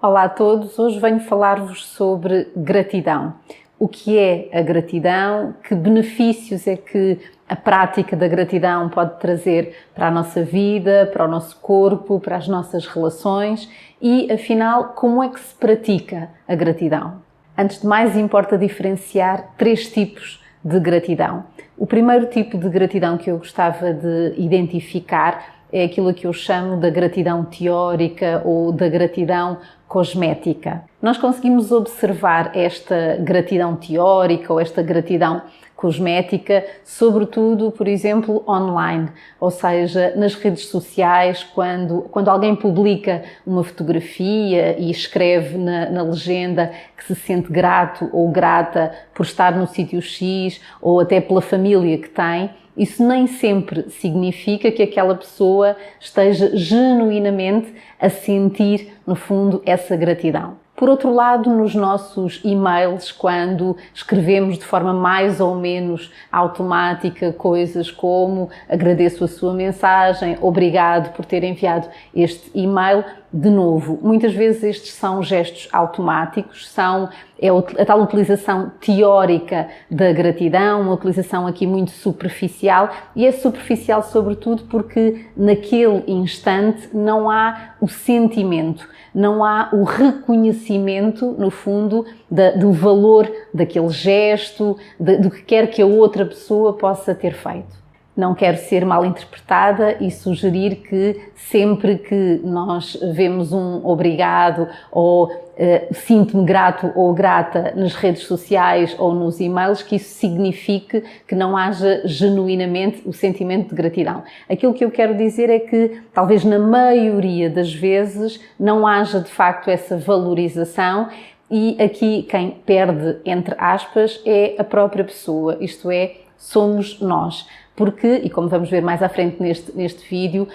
Olá a todos, hoje venho falar-vos sobre gratidão. O que é a gratidão? Que benefícios é que a prática da gratidão pode trazer para a nossa vida, para o nosso corpo, para as nossas relações e, afinal, como é que se pratica a gratidão? Antes de mais, importa diferenciar três tipos de gratidão. O primeiro tipo de gratidão que eu gostava de identificar é aquilo que eu chamo da gratidão teórica ou da gratidão cosmética. Nós conseguimos observar esta gratidão teórica ou esta gratidão cosmética, sobretudo, por exemplo, online, ou seja, nas redes sociais, quando alguém publica uma fotografia e escreve na legenda que se sente grato ou grata por estar no sítio X ou até pela família que tem. Isso nem sempre significa que aquela pessoa esteja genuinamente a sentir, no fundo, essa gratidão. Por outro lado, nos nossos e-mails, quando escrevemos de forma mais ou menos automática coisas como agradeço a sua mensagem, obrigado por ter enviado este e-mail, de novo, muitas vezes estes são gestos automáticos, é a tal utilização teórica da gratidão, uma utilização aqui muito superficial, e é superficial sobretudo porque naquele instante não há o sentimento, não há o reconhecimento, no fundo, do valor daquele gesto, do que quer que a outra pessoa possa ter feito. Não quero ser mal interpretada e sugerir que sempre que nós vemos um obrigado ou sinto-me grato ou grata nas redes sociais ou nos e-mails, que isso signifique que não haja genuinamente o sentimento de gratidão. Aquilo que eu quero dizer é que talvez na maioria das vezes não haja de facto essa valorização. E aqui quem perde, entre aspas, é a própria pessoa, isto é, somos nós. Porque, e como vamos ver mais à frente neste vídeo,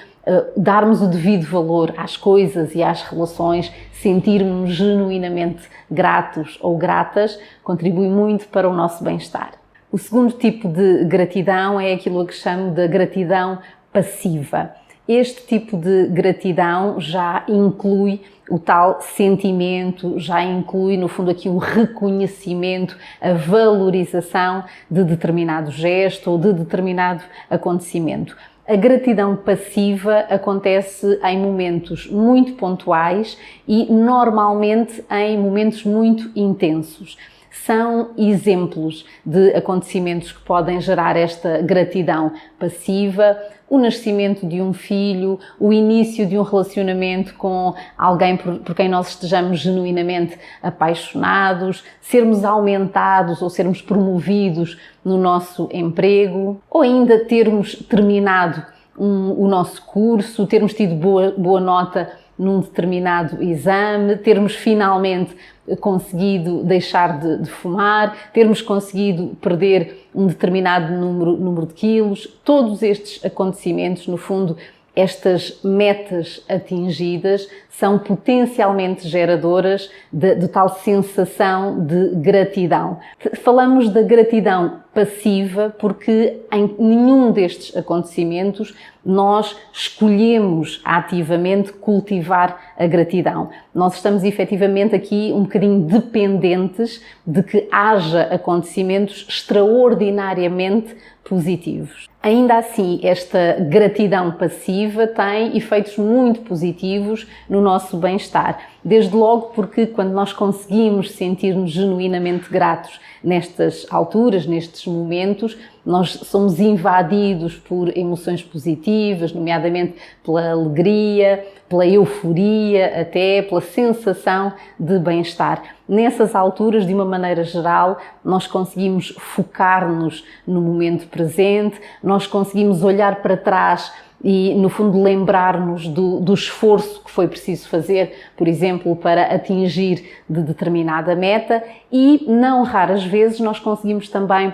darmos o devido valor às coisas e às relações, sentirmos genuinamente gratos ou gratas, contribui muito para o nosso bem-estar. O segundo tipo de gratidão é aquilo a que chamo de gratidão passiva. Este tipo de gratidão já inclui o tal sentimento, já inclui, no fundo, aqui o reconhecimento, a valorização de determinado gesto ou de determinado acontecimento. A gratidão passiva acontece em momentos muito pontuais e, normalmente, em momentos muito intensos. São exemplos de acontecimentos que podem gerar esta gratidão passiva: o nascimento de um filho, o início de um relacionamento com alguém por quem nós estejamos genuinamente apaixonados, sermos aumentados ou sermos promovidos no nosso emprego, ou ainda termos terminado o nosso curso, termos tido boa nota num determinado exame, termos finalmente conseguido deixar de fumar, termos conseguido perder um determinado número de quilos. Todos estes acontecimentos, no fundo, estas metas atingidas, são potencialmente geradoras de tal sensação de gratidão. Falamos da gratidão passiva porque em nenhum destes acontecimentos nós escolhemos ativamente cultivar a gratidão. Nós estamos efetivamente aqui um bocadinho dependentes de que haja acontecimentos extraordinariamente positivos. Ainda assim, esta gratidão passiva tem efeitos muito positivos no nosso bem-estar. Desde logo porque quando nós conseguimos sentir-nos genuinamente gratos nestas alturas, nestes momentos, nós somos invadidos por emoções positivas, nomeadamente pela alegria, pela euforia, até pela sensação de bem-estar. Nessas alturas, de uma maneira geral, nós conseguimos focar-nos no momento presente, nós conseguimos olhar para trás e, no fundo, lembrar-nos do esforço que foi preciso fazer, por exemplo, para atingir de determinada meta, e não raras vezes nós conseguimos também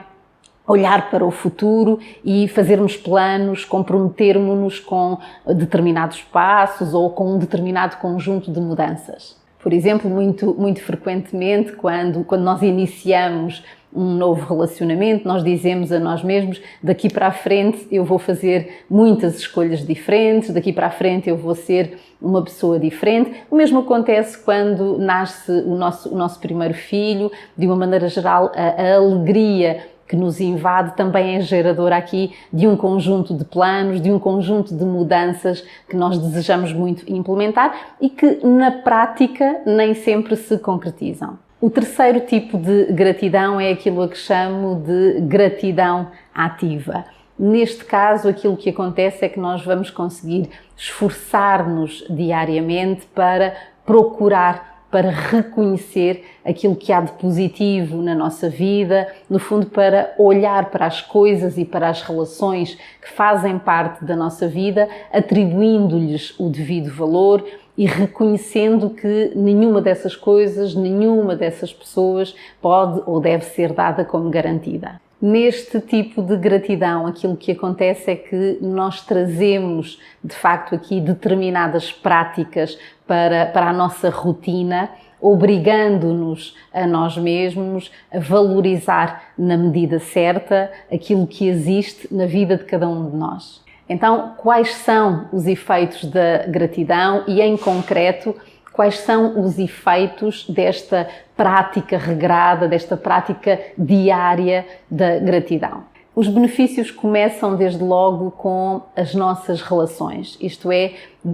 olhar para o futuro e fazermos planos, comprometermos-nos com determinados passos ou com um determinado conjunto de mudanças. Por exemplo, muito frequentemente, quando nós iniciamos um novo relacionamento, nós dizemos a nós mesmos, daqui para a frente eu vou fazer muitas escolhas diferentes, daqui para a frente eu vou ser uma pessoa diferente. O mesmo acontece quando nasce o nosso primeiro filho. De uma maneira geral, a alegria que nos invade também é geradora aqui de um conjunto de planos, de um conjunto de mudanças que nós desejamos muito implementar e que na prática nem sempre se concretizam. O terceiro tipo de gratidão é aquilo a que chamo de gratidão ativa. Neste caso, aquilo que acontece é que nós vamos conseguir esforçar-nos diariamente para procurar, para reconhecer aquilo que há de positivo na nossa vida, no fundo para olhar para as coisas e para as relações que fazem parte da nossa vida, atribuindo-lhes o devido valor e reconhecendo que nenhuma dessas coisas, nenhuma dessas pessoas pode ou deve ser dada como garantida. Neste tipo de gratidão, aquilo que acontece é que nós trazemos, de facto, aqui determinadas práticas para a nossa rotina, obrigando-nos a nós mesmos a valorizar na medida certa aquilo que existe na vida de cada um de nós. Então, quais são os efeitos da gratidão e, em concreto, quais são os efeitos desta prática regrada, desta prática diária da gratidão? Os benefícios começam desde logo com as nossas relações, isto é,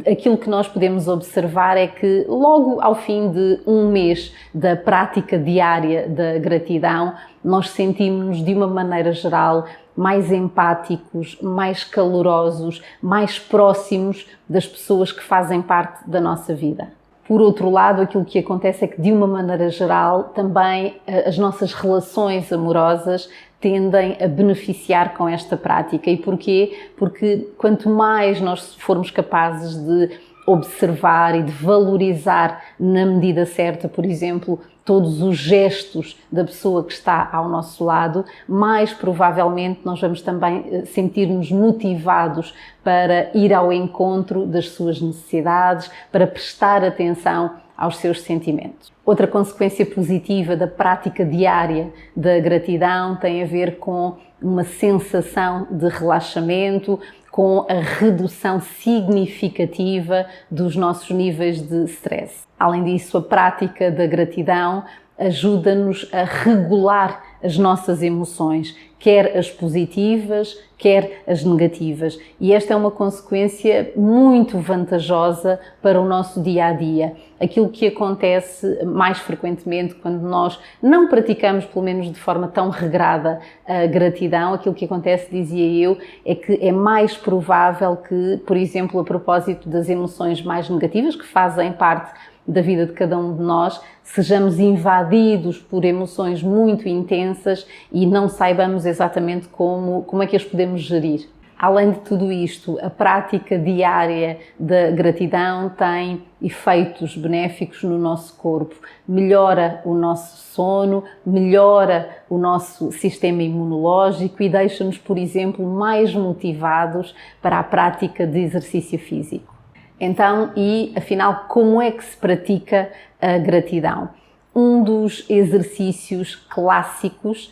aquilo que nós podemos observar é que logo ao fim de um mês da prática diária da gratidão, nós sentimos-nos de uma maneira geral mais empáticos, mais calorosos, mais próximos das pessoas que fazem parte da nossa vida. Por outro lado, aquilo que acontece é que, de uma maneira geral, também as nossas relações amorosas tendem a beneficiar com esta prática. E porquê? Porque quanto mais nós formos capazes de observar e de valorizar na medida certa, por exemplo, todos os gestos da pessoa que está ao nosso lado, mais provavelmente nós vamos também sentir-nos motivados para ir ao encontro das suas necessidades, para prestar atenção aos seus sentimentos. Outra consequência positiva da prática diária da gratidão tem a ver com uma sensação de relaxamento, com a redução significativa dos nossos níveis de stress. Além disso, a prática da gratidão ajuda-nos a regular as nossas emoções, quer as positivas, quer as negativas. E esta é uma consequência muito vantajosa para o nosso dia-a-dia. Aquilo que acontece mais frequentemente quando nós não praticamos, pelo menos de forma tão regrada, a gratidão, aquilo que acontece, dizia eu, é que é mais provável que, por exemplo, a propósito das emoções mais negativas, que fazem parte da vida de cada um de nós, sejamos invadidos por emoções muito intensas e não saibamos exatamente como é que as podemos gerir. Além de tudo isto, a prática diária da gratidão tem efeitos benéficos no nosso corpo. Melhora o nosso sono, melhora o nosso sistema imunológico e deixa-nos, por exemplo, mais motivados para a prática de exercício físico. Então, e afinal, como é que se pratica a gratidão? Um dos exercícios clássicos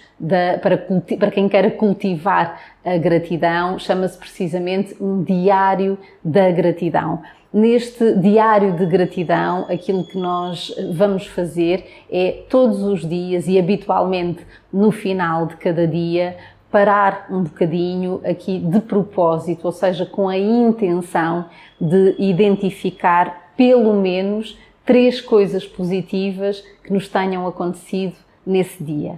para quem queira cultivar a gratidão chama-se precisamente um diário da gratidão. Neste diário de gratidão, aquilo que nós vamos fazer é todos os dias e habitualmente no final de cada dia parar um bocadinho aqui de propósito, ou seja, com a intenção de identificar pelo menos 3 coisas positivas que nos tenham acontecido nesse dia.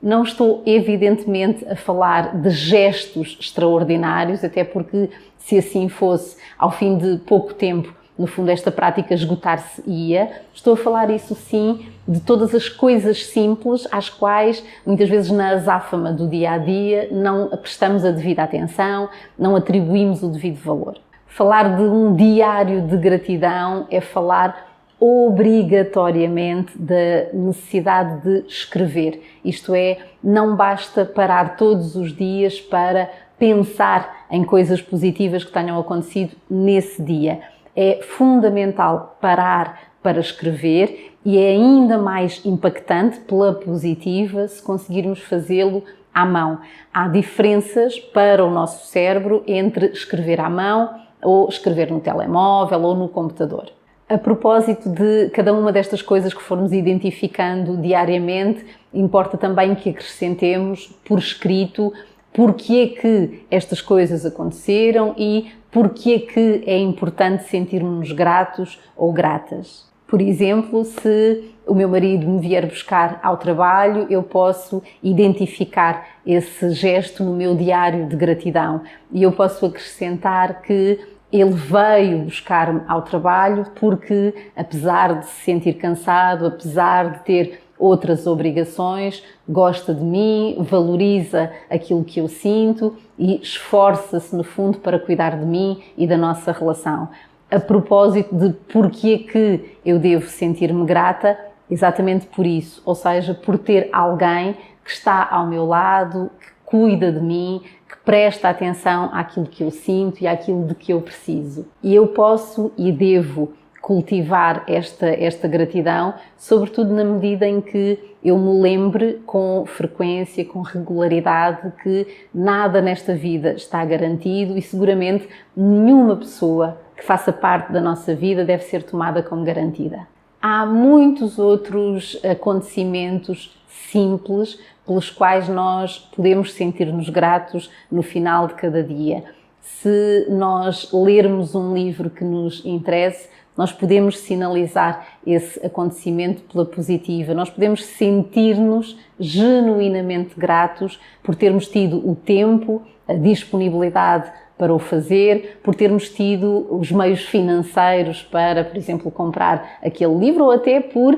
Não estou, evidentemente, a falar de gestos extraordinários, até porque, se assim fosse, ao fim de pouco tempo, no fundo, esta prática esgotar-se-ia. Estou a falar, isso sim, de todas as coisas simples às quais, muitas vezes na azáfama do dia-a-dia, não prestamos a devida atenção, não atribuímos o devido valor. Falar de um diário de gratidão é falar obrigatoriamente da necessidade de escrever. Isto é, não basta parar todos os dias para pensar em coisas positivas que tenham acontecido nesse dia. É fundamental parar para escrever e é ainda mais impactante pela positiva se conseguirmos fazê-lo à mão. Há diferenças para o nosso cérebro entre escrever à mão ou escrever no telemóvel ou no computador. A propósito de cada uma destas coisas que formos identificando diariamente, importa também que acrescentemos por escrito porque é que estas coisas aconteceram e porque é que é importante sentirmos gratos ou gratas. Por exemplo, se o meu marido me vier buscar ao trabalho, eu posso identificar esse gesto no meu diário de gratidão e eu posso acrescentar que ele veio buscar-me ao trabalho porque, apesar de se sentir cansado, apesar de ter outras obrigações, gosta de mim, valoriza aquilo que eu sinto e esforça-se, no fundo, para cuidar de mim e da nossa relação. A propósito de porque é que eu devo sentir-me grata, exatamente por isso, ou seja, por ter alguém que está ao meu lado, que cuida de mim, que presta atenção àquilo que eu sinto e àquilo de que eu preciso. E eu posso e devo cultivar esta gratidão, sobretudo na medida em que eu me lembre com frequência, com regularidade, que nada nesta vida está garantido e seguramente nenhuma pessoa que faça parte da nossa vida deve ser tomada como garantida. Há muitos outros acontecimentos simples pelos quais nós podemos sentir-nos gratos no final de cada dia. Se nós lermos um livro que nos interesse, nós podemos sinalizar esse acontecimento pela positiva, nós podemos sentir-nos genuinamente gratos por termos tido o tempo, a disponibilidade para o fazer, por termos tido os meios financeiros para, por exemplo, comprar aquele livro ou até por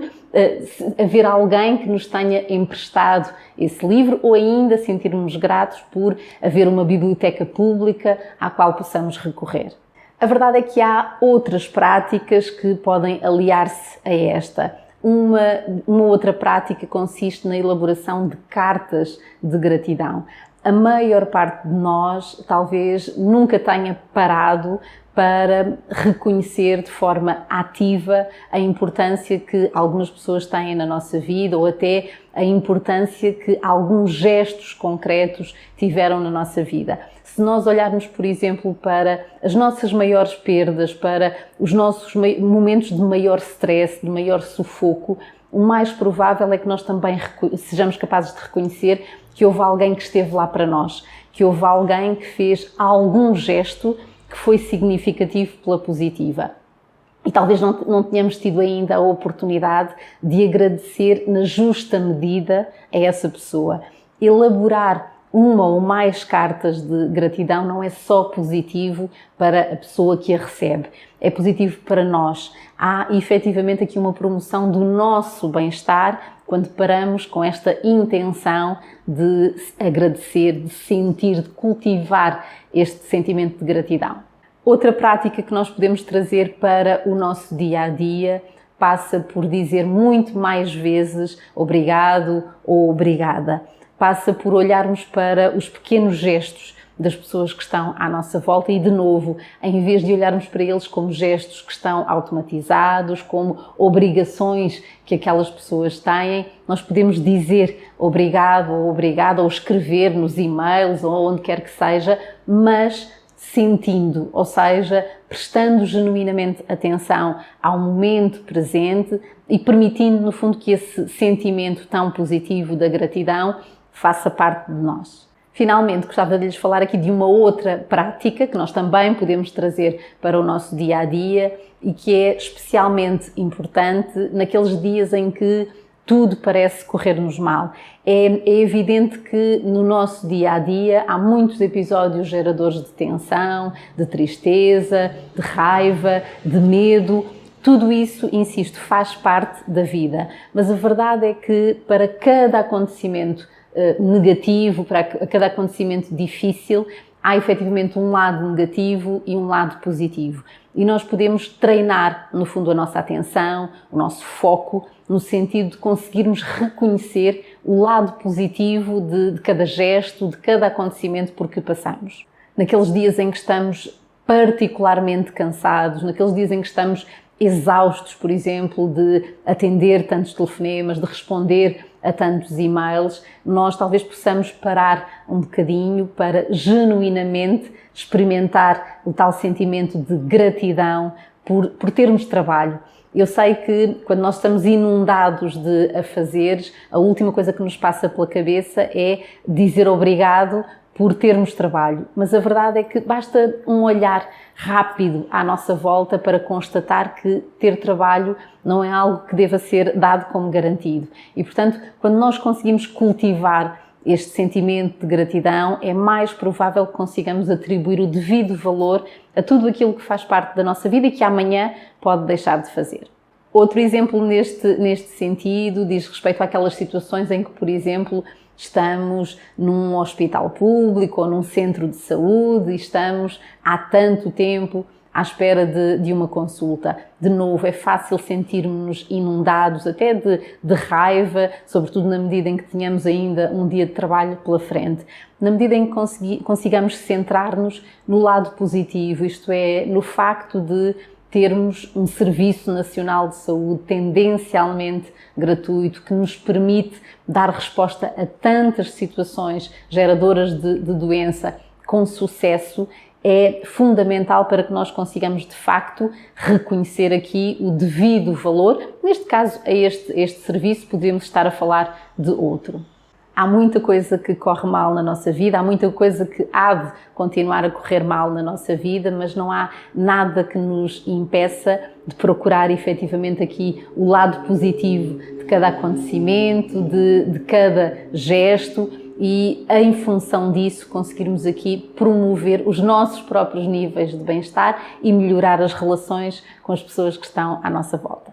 haver alguém que nos tenha emprestado esse livro ou ainda sentirmos gratos por haver uma biblioteca pública à qual possamos recorrer. A verdade é que há outras práticas que podem aliar-se a esta. Uma outra prática consiste na elaboração de cartas de gratidão. A maior parte de nós talvez nunca tenha parado para reconhecer de forma ativa a importância que algumas pessoas têm na nossa vida ou até a importância que alguns gestos concretos tiveram na nossa vida. Se nós olharmos, por exemplo, para as nossas maiores perdas, para os nossos momentos de maior stress, de maior sufoco, o mais provável é que nós também sejamos capazes de reconhecer que houve alguém que esteve lá para nós, que houve alguém que fez algum gesto que foi significativo pela positiva. E talvez não tenhamos tido ainda a oportunidade de agradecer na justa medida a essa pessoa. Elaborar uma ou mais cartas de gratidão não é só positivo para a pessoa que a recebe, é positivo para nós. Há efetivamente aqui uma promoção do nosso bem-estar quando paramos com esta intenção de agradecer, de sentir, de cultivar este sentimento de gratidão. Outra prática que nós podemos trazer para o nosso dia-a-dia passa por dizer muito mais vezes obrigado ou obrigada. Passa por olharmos para os pequenos gestos das pessoas que estão à nossa volta e, de novo, em vez de olharmos para eles como gestos que estão automatizados, como obrigações que aquelas pessoas têm, nós podemos dizer obrigado ou obrigada ou escrever nos e-mails ou onde quer que seja, mas sentindo, ou seja, prestando genuinamente atenção ao momento presente e permitindo, no fundo, que esse sentimento tão positivo da gratidão faça parte de nós. Finalmente, gostava de lhes falar aqui de uma outra prática que nós também podemos trazer para o nosso dia-a-dia e que é especialmente importante naqueles dias em que tudo parece correr-nos mal. É evidente que no nosso dia-a-dia há muitos episódios geradores de tensão, de tristeza, de raiva, de medo. Tudo isso, insisto, faz parte da vida. Mas a verdade é que para cada acontecimento negativo, para cada acontecimento difícil, há efetivamente um lado negativo e um lado positivo. E nós podemos treinar, no fundo, a nossa atenção, o nosso foco, no sentido de conseguirmos reconhecer o lado positivo de cada gesto, de cada acontecimento por que passamos. Naqueles dias em que estamos particularmente cansados, naqueles dias em que estamos exaustos, por exemplo, de atender tantos telefonemas, de responder a tantos e-mails, nós talvez possamos parar um bocadinho para genuinamente experimentar o tal sentimento de gratidão por termos trabalho. Eu sei que quando nós estamos inundados de afazeres, a última coisa que nos passa pela cabeça é dizer obrigado por termos trabalho, mas a verdade é que basta um olhar rápido à nossa volta para constatar que ter trabalho não é algo que deva ser dado como garantido. E, portanto, quando nós conseguimos cultivar este sentimento de gratidão, é mais provável que consigamos atribuir o devido valor a tudo aquilo que faz parte da nossa vida e que amanhã pode deixar de fazer. Outro exemplo neste sentido diz respeito àquelas situações em que, por exemplo, estamos num hospital público ou num centro de saúde e estamos há tanto tempo à espera de uma consulta. De novo, é fácil sentirmos-nos inundados até de raiva, sobretudo na medida em que tenhamos ainda um dia de trabalho pela frente. Na medida em que consigamos centrar-nos no lado positivo, isto é, no facto de termos um Serviço Nacional de Saúde tendencialmente gratuito que nos permite dar resposta a tantas situações geradoras de doença com sucesso, é fundamental para que nós consigamos, de facto, reconhecer aqui o devido valor. Neste caso, a este serviço, podemos estar a falar de outro. Há muita coisa que corre mal na nossa vida, há muita coisa que há de continuar a correr mal na nossa vida, mas não há nada que nos impeça de procurar efetivamente aqui o lado positivo de cada acontecimento, de cada gesto e, em função disso, conseguirmos aqui promover os nossos próprios níveis de bem-estar e melhorar as relações com as pessoas que estão à nossa volta.